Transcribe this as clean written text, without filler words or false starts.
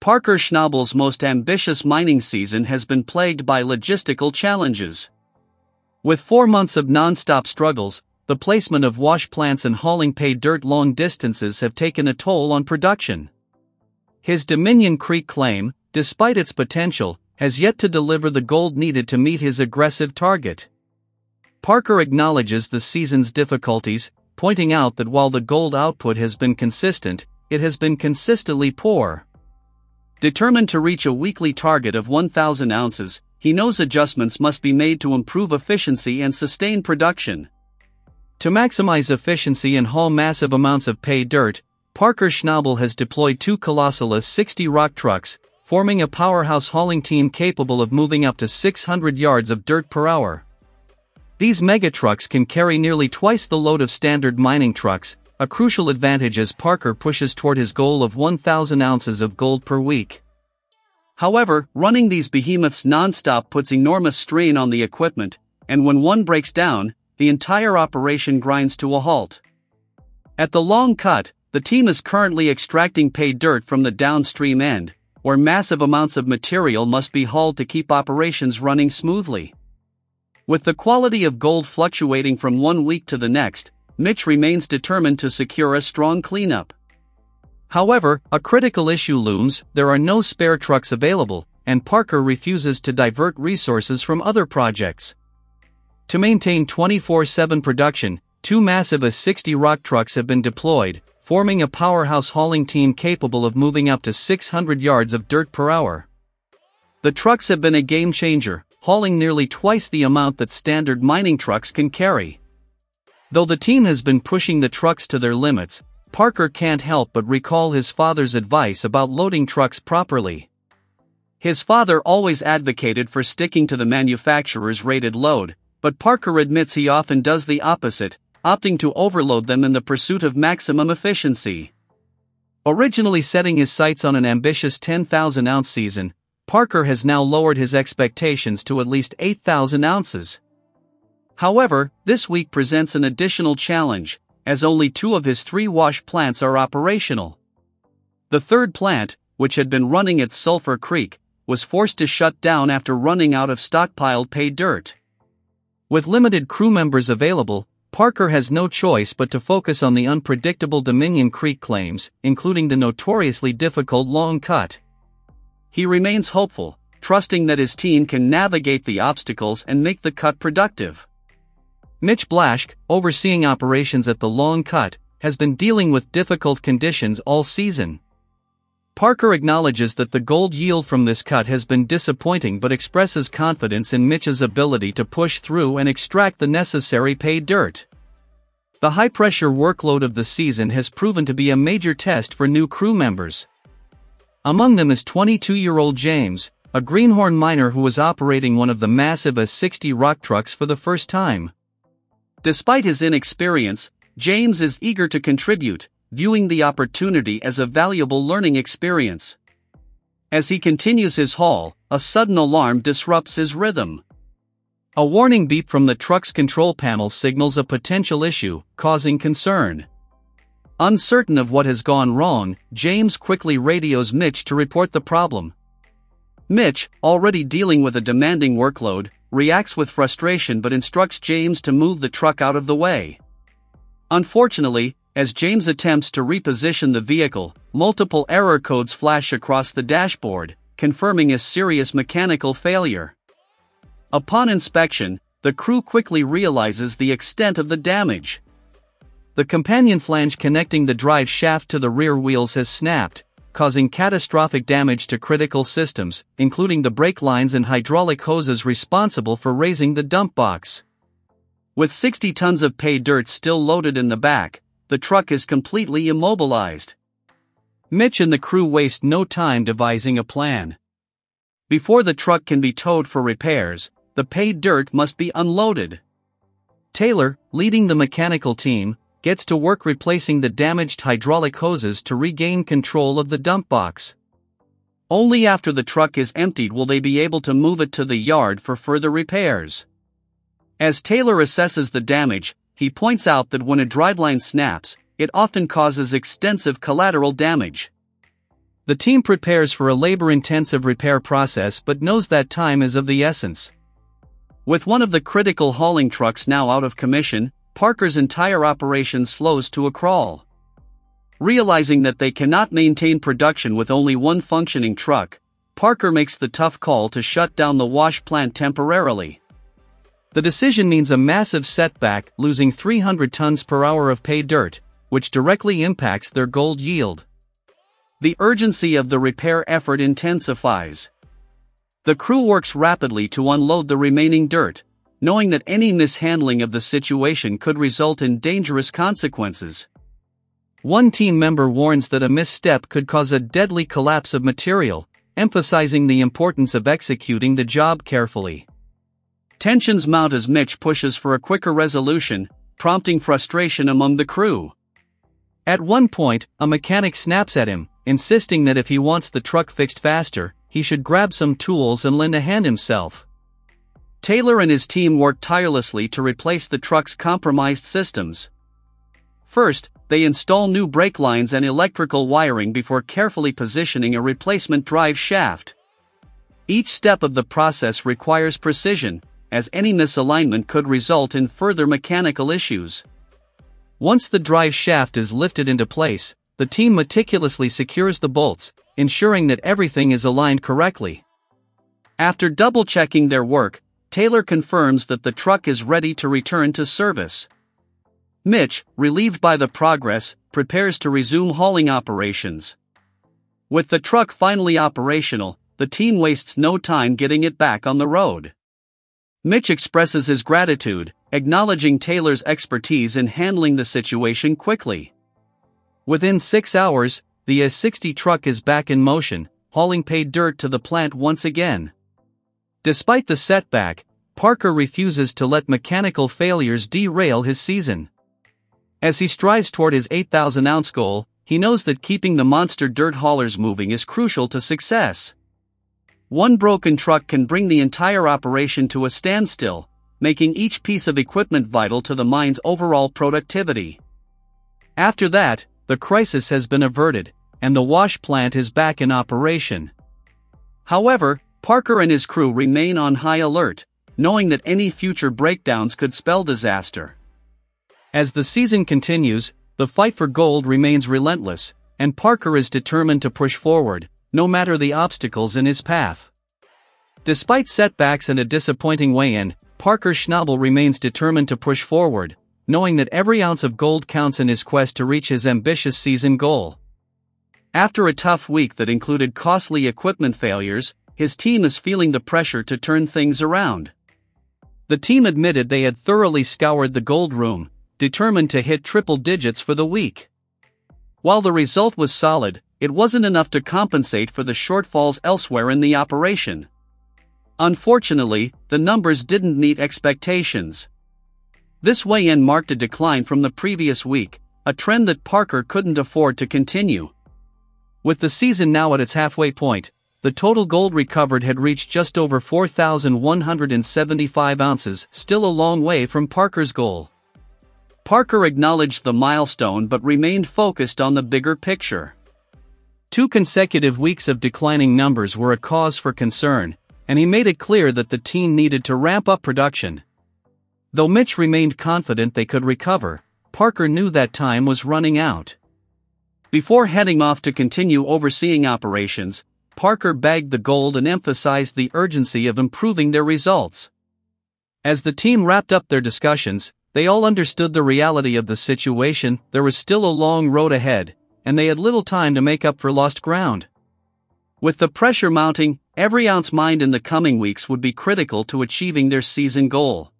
Parker Schnabel's most ambitious mining season has been plagued by logistical challenges. With 4 months of non-stop struggles, the placement of wash plants and hauling pay dirt long distances have taken a toll on production. His Dominion Creek claim, despite its potential, has yet to deliver the gold needed to meet his aggressive target. Parker acknowledges the season's difficulties, pointing out that while the gold output has been consistent, it has been consistently poor. Determined to reach a weekly target of 1,000 ounces, he knows adjustments must be made to improve efficiency and sustain production. To maximize efficiency and haul massive amounts of pay dirt, Parker Schnabel has deployed 2 colossal 60 rock trucks, forming a powerhouse hauling team capable of moving up to 600 yards of dirt per hour. These mega trucks can carry nearly twice the load of standard mining trucks, a crucial advantage as Parker pushes toward his goal of 1,000 ounces of gold per week. However, running these behemoths non-stop puts enormous strain on the equipment, and when one breaks down, the entire operation grinds to a halt. At the long cut, the team is currently extracting pay dirt from the downstream end, where massive amounts of material must be hauled to keep operations running smoothly. With the quality of gold fluctuating from one week to the next, Mitch remains determined to secure a strong cleanup. However, a critical issue looms: there are no spare trucks available, and Parker refuses to divert resources from other projects. To maintain 24/7 production, 2 massive A60 rock trucks have been deployed, forming a powerhouse hauling team capable of moving up to 600 yards of dirt per hour. The trucks have been a game changer, hauling nearly twice the amount that standard mining trucks can carry. Though the team has been pushing the trucks to their limits, Parker can't help but recall his father's advice about loading trucks properly. His father always advocated for sticking to the manufacturer's rated load, but Parker admits he often does the opposite, opting to overload them in the pursuit of maximum efficiency. Originally setting his sights on an ambitious 10,000-ounce season, Parker has now lowered his expectations to at least 8,000 ounces. However, this week presents an additional challenge, as only 2 of his 3 wash plants are operational. The third plant, which had been running at Sulphur Creek, was forced to shut down after running out of stockpiled pay dirt. With limited crew members available, Parker has no choice but to focus on the unpredictable Dominion Creek claims, including the notoriously difficult long cut. He remains hopeful, trusting that his team can navigate the obstacles and make the cut productive. Mitch Blaschke, overseeing operations at the long cut, has been dealing with difficult conditions all season. Parker acknowledges that the gold yield from this cut has been disappointing but expresses confidence in Mitch's ability to push through and extract the necessary pay dirt. The high-pressure workload of the season has proven to be a major test for new crew members. Among them is 22-year-old James, a greenhorn miner who was operating one of the massive A60 rock trucks for the first time. Despite his inexperience, James is eager to contribute, viewing the opportunity as a valuable learning experience. As he continues his haul, a sudden alarm disrupts his rhythm. A warning beep from the truck's control panel signals a potential issue, causing concern. Uncertain of what has gone wrong, James quickly radios Mitch to report the problem. Mitch, already dealing with a demanding workload, reacts with frustration but instructs James to move the truck out of the way. Unfortunately, as James attempts to reposition the vehicle, multiple error codes flash across the dashboard, confirming a serious mechanical failure. Upon inspection, the crew quickly realizes the extent of the damage. The companion flange connecting the drive shaft to the rear wheels has snapped, causing catastrophic damage to critical systems, including the brake lines and hydraulic hoses responsible for raising the dump box. With 60 tons of pay dirt still loaded in the back, the truck is completely immobilized. Mitch and the crew waste no time devising a plan. Before the truck can be towed for repairs, the pay dirt must be unloaded. Taylor, leading the mechanical team, gets to work replacing the damaged hydraulic hoses to regain control of the dump box. Only after the truck is emptied will they be able to move it to the yard for further repairs. As Taylor assesses the damage, he points out that when a driveline snaps, it often causes extensive collateral damage. The team prepares for a labor-intensive repair process but knows that time is of the essence. With one of the critical hauling trucks now out of commission, Parker's entire operation slows to a crawl. Realizing that they cannot maintain production with only one functioning truck, Parker makes the tough call to shut down the wash plant temporarily. The decision means a massive setback, losing 300 tons per hour of pay dirt, which directly impacts their gold yield. The urgency of the repair effort intensifies. The crew works rapidly to unload the remaining dirt, knowing that any mishandling of the situation could result in dangerous consequences. One team member warns that a misstep could cause a deadly collapse of material, emphasizing the importance of executing the job carefully. Tensions mount as Mitch pushes for a quicker resolution, prompting frustration among the crew. At one point, a mechanic snaps at him, insisting that if he wants the truck fixed faster, he should grab some tools and lend a hand himself. Taylor and his team work tirelessly to replace the truck's compromised systems. First, they install new brake lines and electrical wiring before carefully positioning a replacement drive shaft. Each step of the process requires precision, as any misalignment could result in further mechanical issues. Once the drive shaft is lifted into place, the team meticulously secures the bolts, ensuring that everything is aligned correctly. After double-checking their work, Taylor confirms that the truck is ready to return to service. Mitch, relieved by the progress, prepares to resume hauling operations. With the truck finally operational, the team wastes no time getting it back on the road. Mitch expresses his gratitude, acknowledging Taylor's expertise in handling the situation quickly. Within 6 hours, the S60 truck is back in motion, hauling paid dirt to the plant once again. Despite the setback, Parker refuses to let mechanical failures derail his season. As he strives toward his 8,000-ounce goal, he knows that keeping the monster dirt haulers moving is crucial to success. One broken truck can bring the entire operation to a standstill, making each piece of equipment vital to the mine's overall productivity. After that, the crisis has been averted, and the wash plant is back in operation. However, Parker and his crew remain on high alert, knowing that any future breakdowns could spell disaster. As the season continues, the fight for gold remains relentless, and Parker is determined to push forward, no matter the obstacles in his path. Despite setbacks and a disappointing weigh-in, Parker Schnabel remains determined to push forward, knowing that every ounce of gold counts in his quest to reach his ambitious season goal. After a tough week that included costly equipment failures, his team is feeling the pressure to turn things around. The team admitted they had thoroughly scoured the gold room, determined to hit triple digits for the week. While the result was solid, it wasn't enough to compensate for the shortfalls elsewhere in the operation. Unfortunately, the numbers didn't meet expectations. This weigh-in marked a decline from the previous week, a trend that Parker couldn't afford to continue. With the season now at its halfway point, the total gold recovered had reached just over 4,175 ounces, still a long way from Parker's goal. Parker acknowledged the milestone but remained focused on the bigger picture. 2 consecutive weeks of declining numbers were a cause for concern, and he made it clear that the team needed to ramp up production. Though Mitch remained confident they could recover, Parker knew that time was running out. Before heading off to continue overseeing operations, Parker bagged the gold and emphasized the urgency of improving their results. As the team wrapped up their discussions, they all understood the reality of the situation. There was still a long road ahead, and they had little time to make up for lost ground. With the pressure mounting, every ounce mined in the coming weeks would be critical to achieving their season goal.